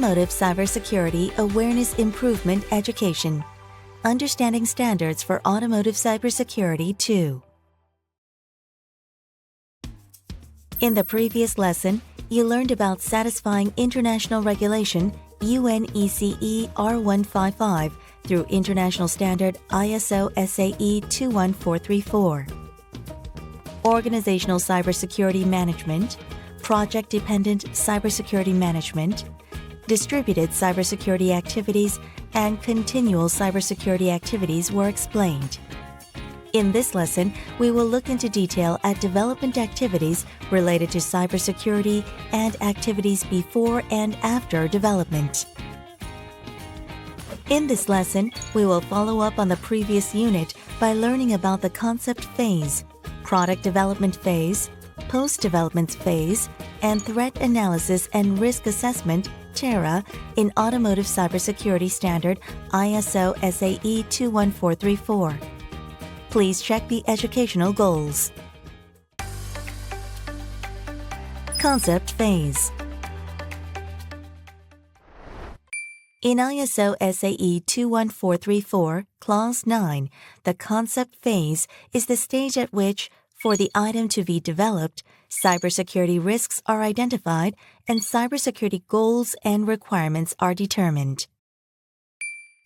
Automotive Cybersecurity Awareness Improvement Education. Understanding Standards for Automotive Cybersecurity 2. In the previous lesson, you learned about satisfying international regulation UNECE R155 through International Standard ISO SAE 21434. Organizational Cybersecurity Management, Project-Dependent Cybersecurity Management, Distributed Cybersecurity Activities, and Continual Cybersecurity Activities were explained. In this lesson, we will look into detail at development activities related to cybersecurity and activities before and after development. In this lesson, we will follow up on the previous unit by learning about the concept phase, product development phase, post-development phase, and threat analysis and risk assessment (TERA) in Automotive Cybersecurity Standard ISO SAE 21434. Please check the educational goals. Concept phase. In ISO SAE 21434, Clause 9, the concept phase is the stage at which, for the item to be developed, cybersecurity risks are identified and cybersecurity goals and requirements are determined.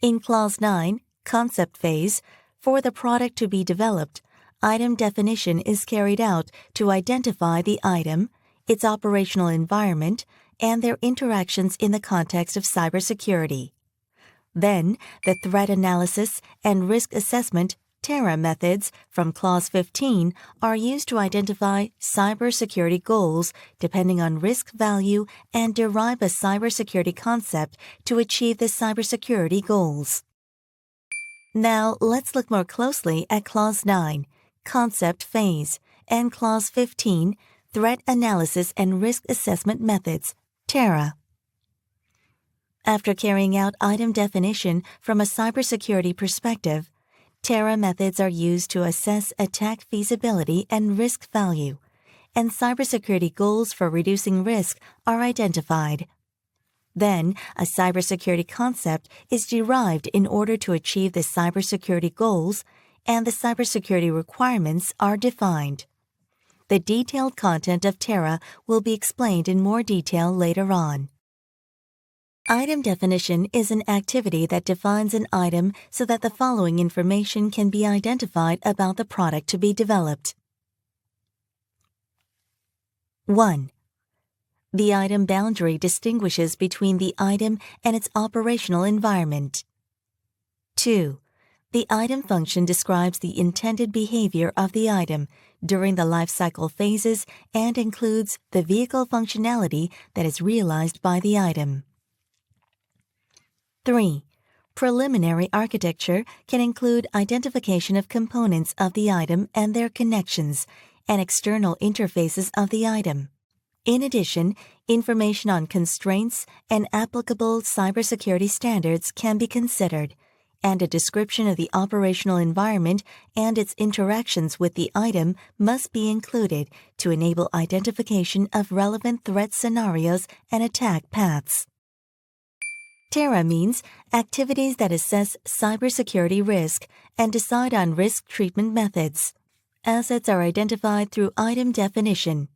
In Clause 9, concept phase, for the product to be developed, item definition is carried out to identify the item, its operational environment, and their interactions in the context of cybersecurity. Then, the threat analysis and risk assessment (TERA) methods from Clause 15 are used to identify cybersecurity goals depending on risk value and derive a cybersecurity concept to achieve the cybersecurity goals. Now, let's look more closely at Clause 9, Concept Phase, and Clause 15, Threat Analysis and Risk Assessment Methods, TERA. After carrying out item definition from a cybersecurity perspective, TERA methods are used to assess attack feasibility and risk value, and cybersecurity goals for reducing risk are identified. Then, a cybersecurity concept is derived in order to achieve the cybersecurity goals, and the cybersecurity requirements are defined. The detailed content of TERA will be explained in more detail later on. Item definition is an activity that defines an item so that the following information can be identified about the product to be developed. 1. The item boundary distinguishes between the item and its operational environment. 2. The item function describes the intended behavior of the item during the life cycle phases and includes the vehicle functionality that is realized by the item. 3. Preliminary architecture can include identification of components of the item and their connections, and external interfaces of the item. In addition, information on constraints and applicable cybersecurity standards can be considered, and a description of the operational environment and its interactions with the item must be included to enable identification of relevant threat scenarios and attack paths. TERA means activities that assess cybersecurity risk and decide on risk treatment methods. Assets are identified through item definition.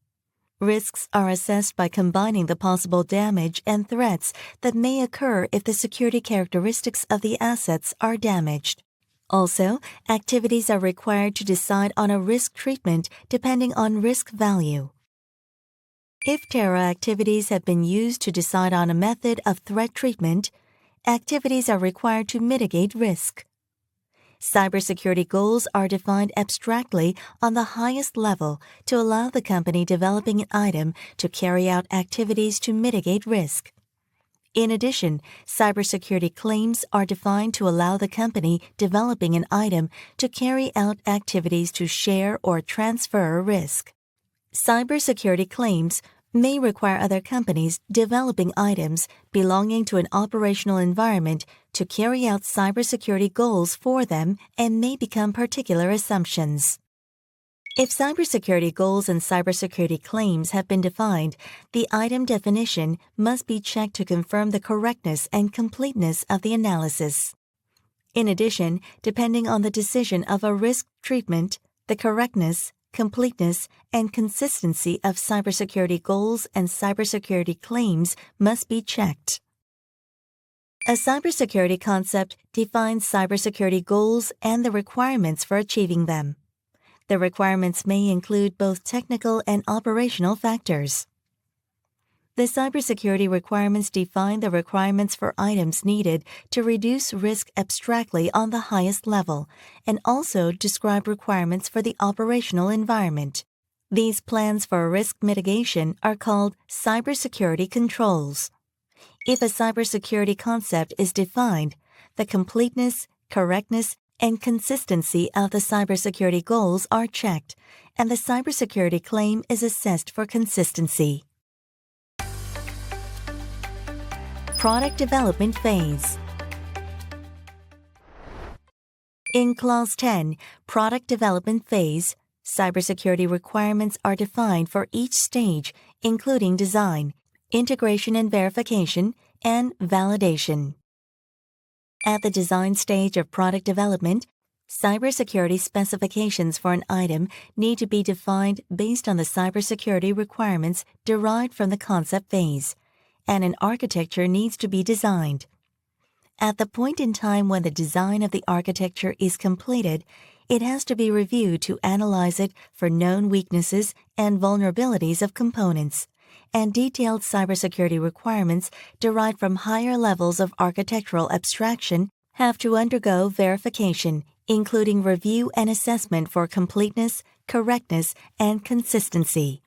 Risks are assessed by combining the possible damage and threats that may occur if the security characteristics of the assets are damaged. Also, activities are required to decide on a risk treatment depending on risk value. If TERA activities have been used to decide on a method of threat treatment, activities are required to mitigate risk. Cybersecurity goals are defined abstractly on the highest level to allow the company developing an item to carry out activities to mitigate risk. In addition, cybersecurity claims are defined to allow the company developing an item to carry out activities to share or transfer risk. Cybersecurity claims may require other companies developing items belonging to an operational environment to carry out cybersecurity goals for them and may become particular assumptions. If cybersecurity goals and cybersecurity claims have been defined, the item definition must be checked to confirm the correctness and completeness of the analysis. In addition, depending on the decision of a risk treatment, the correctness, completeness, and consistency of cybersecurity goals and cybersecurity claims must be checked. A cybersecurity concept defines cybersecurity goals and the requirements for achieving them. The requirements may include both technical and operational factors. The cybersecurity requirements define the requirements for items needed to reduce risk abstractly on the highest level, and also describe requirements for the operational environment. These plans for risk mitigation are called cybersecurity controls. If a cybersecurity concept is defined, the completeness, correctness, and consistency of the cybersecurity goals are checked, and the cybersecurity claim is assessed for consistency. Product development phase. In Clause 10, Product Development Phase, cybersecurity requirements are defined for each stage, including design, integration and verification, and validation. At the design stage of product development, cybersecurity specifications for an item need to be defined based on the cybersecurity requirements derived from the concept phase, and an architecture needs to be designed. At the point in time when the design of the architecture is completed, it has to be reviewed to analyze it for known weaknesses and vulnerabilities of components, and detailed cybersecurity requirements derived from higher levels of architectural abstraction have to undergo verification, including review and assessment for completeness, correctness, and consistency.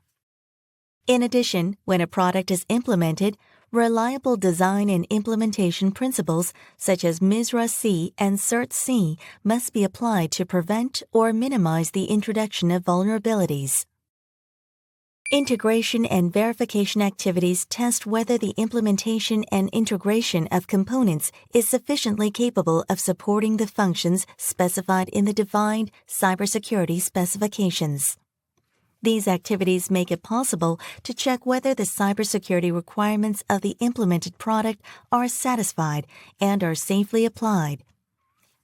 In addition, when a product is implemented, reliable design and implementation principles such as MISRA-C and CERT-C must be applied to prevent or minimize the introduction of vulnerabilities. Integration and verification activities test whether the implementation and integration of components is sufficiently capable of supporting the functions specified in the defined cybersecurity specifications. These activities make it possible to check whether the cybersecurity requirements of the implemented product are satisfied and are safely applied.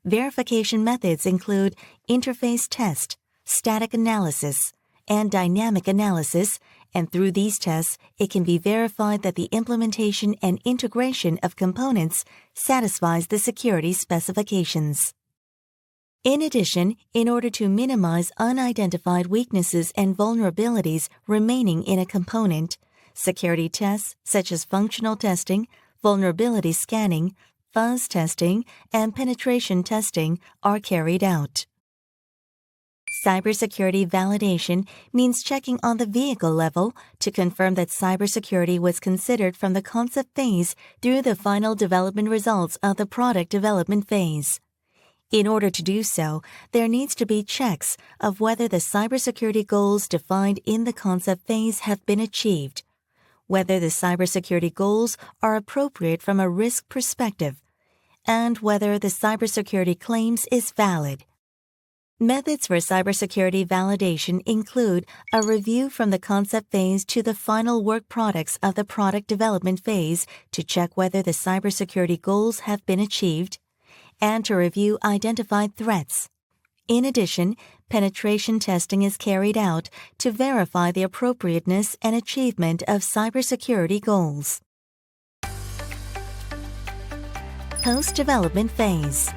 Verification methods include interface test, static analysis, and dynamic analysis, and through these tests, it can be verified that the implementation and integration of components satisfies the security specifications. In addition, in order to minimize unidentified weaknesses and vulnerabilities remaining in a component, security tests such as functional testing, vulnerability scanning, fuzz testing, and penetration testing are carried out. Cybersecurity validation means checking on the vehicle level to confirm that cybersecurity was considered from the concept phase through the final development results of the product development phase. In order to do so, there needs to be checks of whether the cybersecurity goals defined in the concept phase have been achieved, whether the cybersecurity goals are appropriate from a risk perspective, and whether the cybersecurity claims is valid. Methods for cybersecurity validation include a review from the concept phase to the final work products of the product development phase to check whether the cybersecurity goals have been achieved, and to review identified threats. In addition, penetration testing is carried out to verify the appropriateness and achievement of cybersecurity goals. Post-development phase.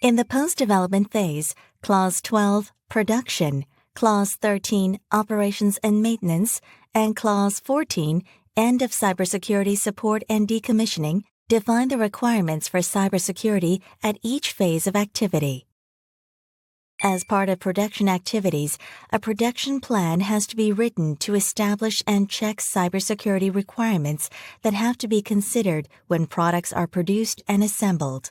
In the post-development phase, Clause 12, Production, Clause 13, Operations and Maintenance, and Clause 14, End of Cybersecurity Support and Decommissioning, define the requirements for cybersecurity at each phase of activity. As part of production activities, a production plan has to be written to establish and check cybersecurity requirements that have to be considered when products are produced and assembled.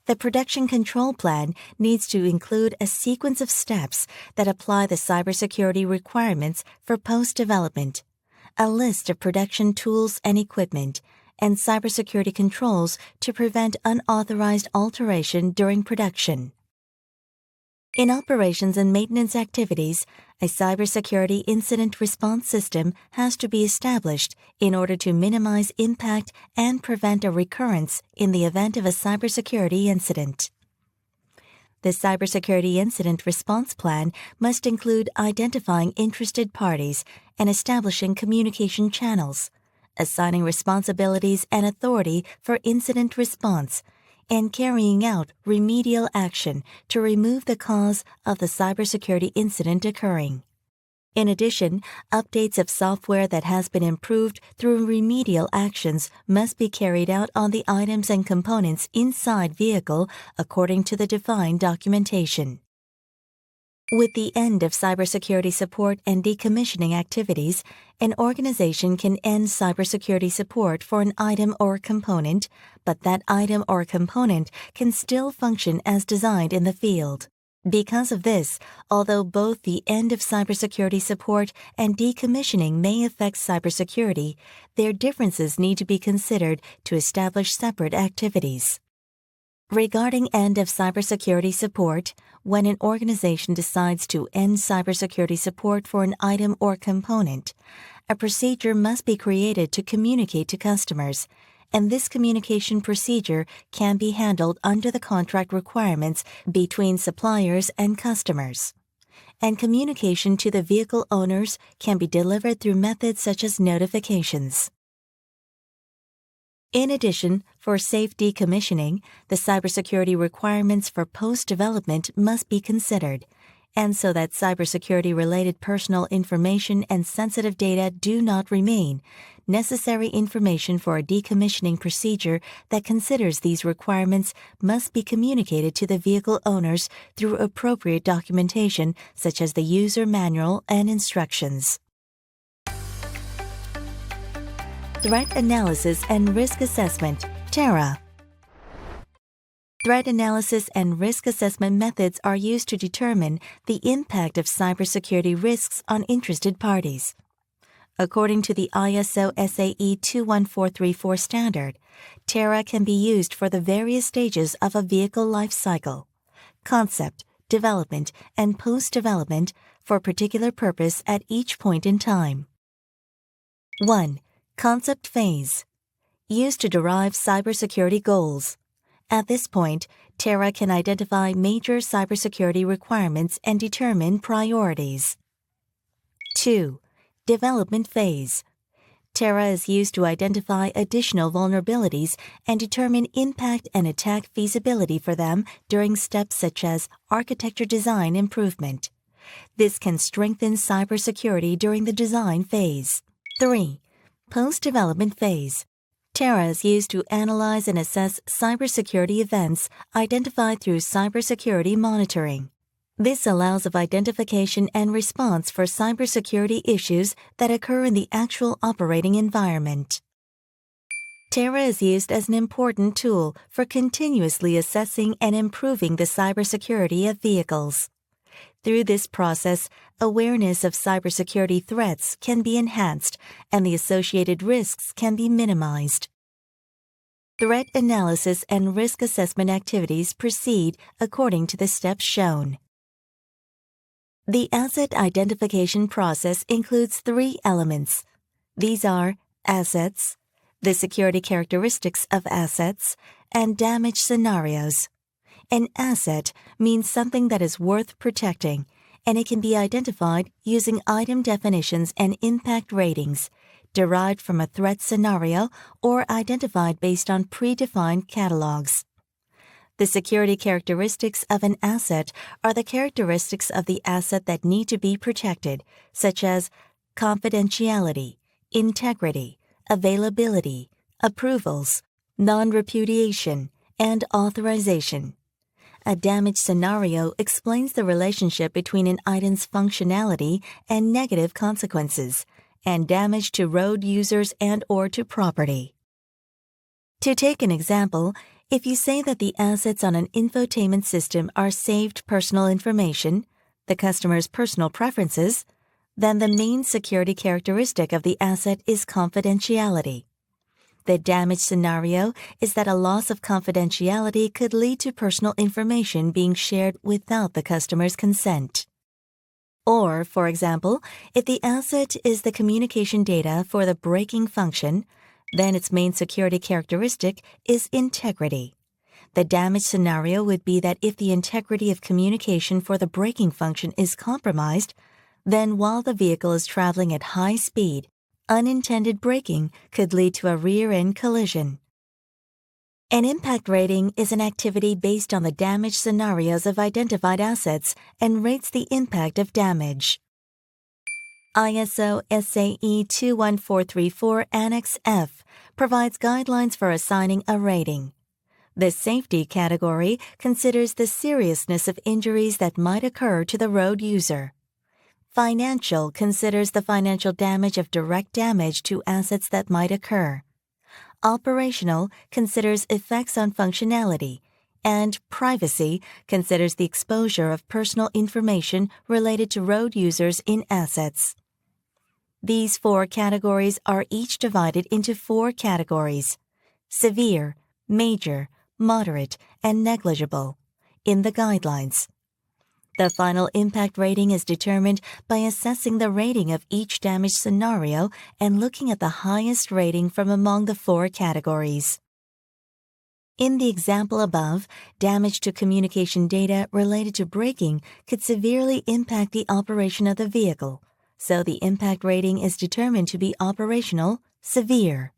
The production control plan needs to include a sequence of steps that apply the cybersecurity requirements for post-development, a list of production tools and equipment, and cybersecurity controls to prevent unauthorized alteration during production. In operations and maintenance activities, a cybersecurity incident response system has to be established in order to minimize impact and prevent a recurrence in the event of a cybersecurity incident. The cybersecurity incident response plan must include identifying interested parties and establishing communication channels, assigning responsibilities and authority for incident response, and carrying out remedial action to remove the cause of the cybersecurity incident occurring. In addition, updates of software that has been improved through remedial actions must be carried out on the items and components inside vehicle according to the defined documentation. With the end of cybersecurity support and decommissioning activities, an organization can end cybersecurity support for an item or component, but that item or component can still function as designed in the field. Because of this, although both the end of cybersecurity support and decommissioning may affect cybersecurity, their differences need to be considered to establish separate activities. Regarding end of cybersecurity support, when an organization decides to end cybersecurity support for an item or component, a procedure must be created to communicate to customers, and this communication procedure can be handled under the contract requirements between suppliers and customers. And communication to the vehicle owners can be delivered through methods such as notifications. In addition, for safe decommissioning, the cybersecurity requirements for post-development must be considered, and so that cybersecurity-related personal information and sensitive data do not remain, necessary information for a decommissioning procedure that considers these requirements must be communicated to the vehicle owners through appropriate documentation such as the user manual and instructions. Threat Analysis and Risk Assessment, TARA. Threat analysis and risk assessment methods are used to determine the impact of cybersecurity risks on interested parties. According to the ISO SAE 21434 standard, TARA can be used for the various stages of a vehicle life cycle, concept, development, and post-development for a particular purpose at each point in time. 1. Concept phase. Used to derive cybersecurity goals. At this point, TARA can identify major cybersecurity requirements and determine priorities. 2. Development phase. TARA is used to identify additional vulnerabilities and determine impact and attack feasibility for them during steps such as architecture design improvement. This can strengthen cybersecurity during the design phase. 3. Post-development phase. TARA is used to analyze and assess cybersecurity events identified through cybersecurity monitoring. This allows of identification and response for cybersecurity issues that occur in the actual operating environment. TARA is used as an important tool for continuously assessing and improving the cybersecurity of vehicles. Through this process, awareness of cybersecurity threats can be enhanced and the associated risks can be minimized. Threat analysis and risk assessment activities proceed according to the steps shown. The asset identification process includes 3 elements. These are assets, the security characteristics of assets, and damage scenarios. An asset means something that is worth protecting, and it can be identified using item definitions and impact ratings, derived from a threat scenario or identified based on predefined catalogs. The security characteristics of an asset are the characteristics of the asset that need to be protected, such as confidentiality, integrity, availability, approvals, non-repudiation, and authorization. A damage scenario explains the relationship between an item's functionality and negative consequences, and damage to road users and/or to property. To take an example, if you say that the assets on an infotainment system are saved personal information, the customer's personal preferences, then the main security characteristic of the asset is confidentiality. The damage scenario is that a loss of confidentiality could lead to personal information being shared without the customer's consent. Or, for example, if the asset is the communication data for the braking function, then its main security characteristic is integrity. The damage scenario would be that if the integrity of communication for the braking function is compromised, then while the vehicle is traveling at high speed, unintended braking could lead to a rear-end collision. An impact rating is an activity based on the damage scenarios of identified assets and rates the impact of damage. ISO SAE 21434 Annex F provides guidelines for assigning a rating. The safety category considers the seriousness of injuries that might occur to the road user. Financial considers the financial damage of direct damage to assets that might occur. Operational considers effects on functionality, and privacy considers the exposure of personal information related to road users in assets. These 4 categories are each divided into 4 categories: severe, major, moderate, and negligible in the guidelines. The final impact rating is determined by assessing the rating of each damage scenario and looking at the highest rating from among the 4 categories. In the example above, damage to communication data related to braking could severely impact the operation of the vehicle, so the impact rating is determined to be operational, severe.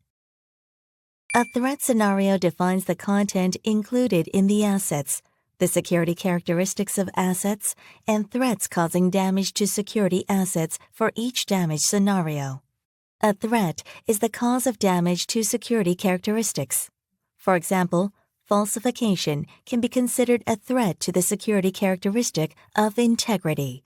A threat scenario defines the content included in the assets, the security characteristics of assets, and threats causing damage to security assets for each damage scenario. A threat is the cause of damage to security characteristics. For example, falsification can be considered a threat to the security characteristic of integrity.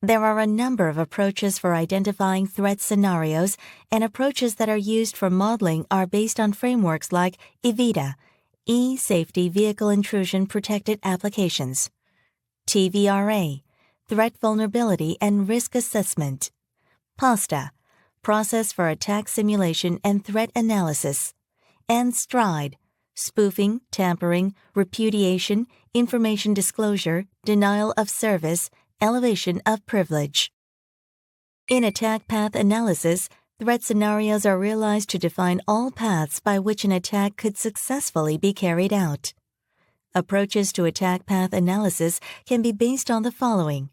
There are a number of approaches for identifying threat scenarios, and approaches that are used for modeling are based on frameworks like EVITA, E-Safety Vehicle Intrusion Protected Applications, TVRA, Threat Vulnerability and Risk Assessment, PASTA, Process for Attack Simulation and Threat Analysis, and STRIDE, Spoofing, Tampering, Repudiation, Information Disclosure, Denial of Service, Elevation of Privilege. In attack path analysis, threat scenarios are realized to define all paths by which an attack could successfully be carried out. Approaches to attack path analysis can be based on the following.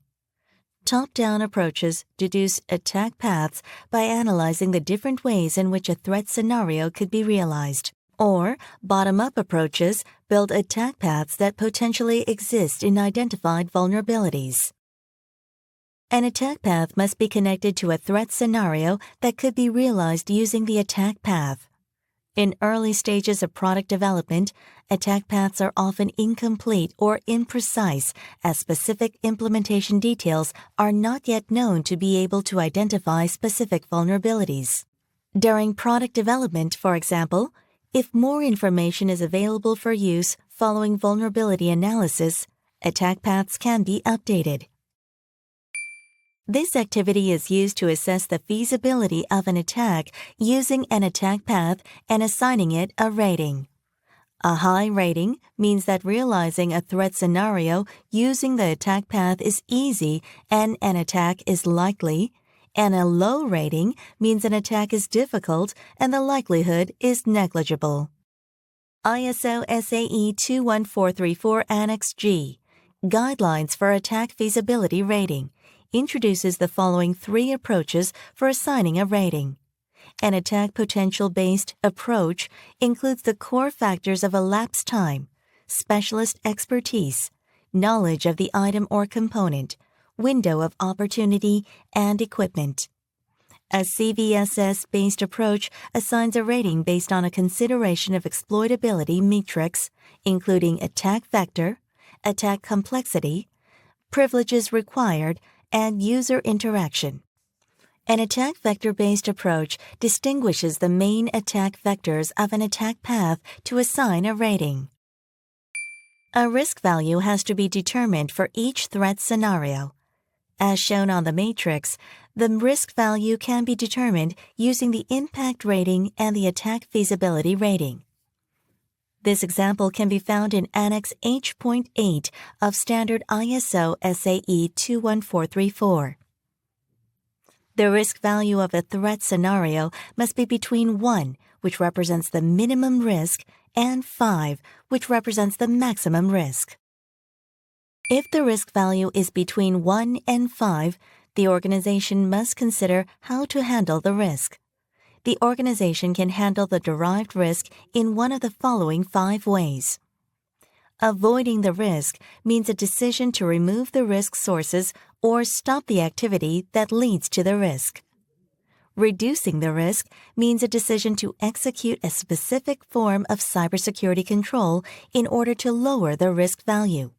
Top-down approaches deduce attack paths by analyzing the different ways in which a threat scenario could be realized. Or, bottom-up approaches build attack paths that potentially exist in identified vulnerabilities. An attack path must be connected to a threat scenario that could be realized using the attack path. In early stages of product development, attack paths are often incomplete or imprecise, as specific implementation details are not yet known to be able to identify specific vulnerabilities. During product development, for example, if more information is available for use following vulnerability analysis, attack paths can be updated. This activity is used to assess the feasibility of an attack using an attack path and assigning it a rating. A high rating means that realizing a threat scenario using the attack path is easy and an attack is likely, and a low rating means an attack is difficult and the likelihood is negligible. ISO SAE 21434 Annex G, Guidelines for Attack Feasibility Rating, introduces the following 3 approaches for assigning a rating. An attack potential-based approach includes the core factors of elapsed time, specialist expertise, knowledge of the item or component, window of opportunity, and equipment. A CVSS-based approach assigns a rating based on a consideration of exploitability matrix, including attack vector, attack complexity, privileges required, and user interaction. An attack vector-based approach distinguishes the main attack vectors of an attack path to assign a rating. A risk value has to be determined for each threat scenario. As shown on the matrix, The risk value can be determined using the impact rating and the attack feasibility rating. This example can be found in Annex H.8 of Standard ISO SAE 21434. The risk value of a threat scenario must be between 1, which represents the minimum risk, and 5, which represents the maximum risk. If the risk value is between 1 and 5, the organization must consider how to handle the risk. The organization can handle the derived risk in one of the following 5 ways. Avoiding the risk means a decision to remove the risk sources or stop the activity that leads to the risk. Reducing the risk means a decision to execute a specific form of cybersecurity control in order to lower the risk value.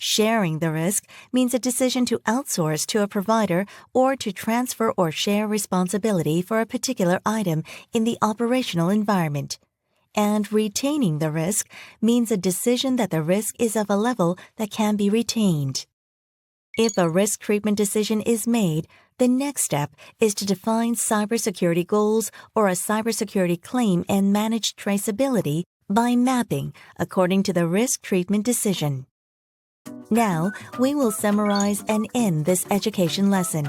Sharing the risk means a decision to outsource to a provider or to transfer or share responsibility for a particular item in the operational environment. And retaining the risk means a decision that the risk is of a level that can be retained. If a risk treatment decision is made, the next step is to define cybersecurity goals or a cybersecurity claim and manage traceability by mapping according to the risk treatment decision. Now, we will summarize and end this education lesson.